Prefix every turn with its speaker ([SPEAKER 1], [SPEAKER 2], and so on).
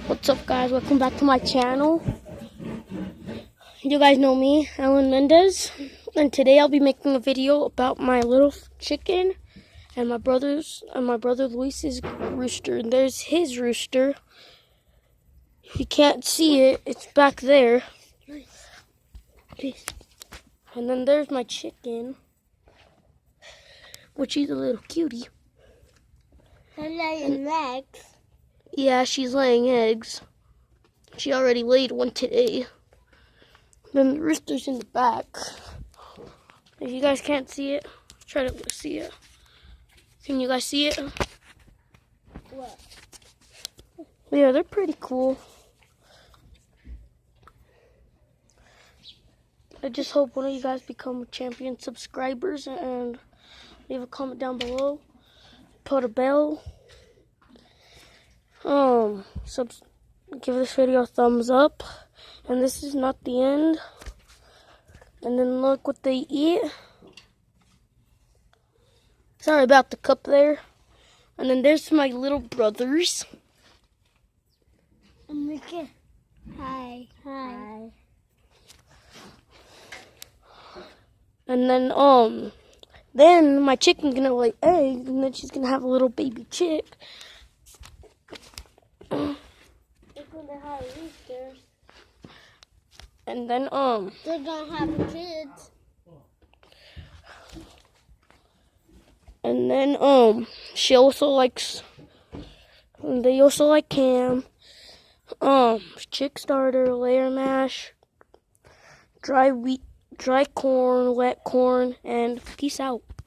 [SPEAKER 1] What's up, guys? Welcome back to my channel. You guys know me, Alan Mendez, and today I'll be making a video about my little chicken and my brother Luis's rooster. And there's his rooster. If you can't see it, it's back there. And then there's my chicken, which is a little cutie.
[SPEAKER 2] They're laying eggs.
[SPEAKER 1] Yeah, she's laying eggs. She already laid one today. Then the rooster's in the back. If you guys can't see it, try to see it. Can you guys see it?
[SPEAKER 2] What?
[SPEAKER 1] Yeah, they're pretty cool. I just hope one of you guys become champion subscribers and leave a comment down below. Put a bell. Give this video a thumbs up. And this is not the end. And then look what they eat. Sorry about the cup there. And then there's my little brothers.
[SPEAKER 2] Mickey. Hi. Hi.
[SPEAKER 1] And then my chicken's gonna lay eggs, and then she's gonna have a little baby chick.
[SPEAKER 2] It's gonna have roosters.
[SPEAKER 1] And then
[SPEAKER 2] They're gonna have kids.
[SPEAKER 1] And then she also likes. They also like Cam. Chick starter, layer mash, dry wheat, dry corn, wet corn, and peace out.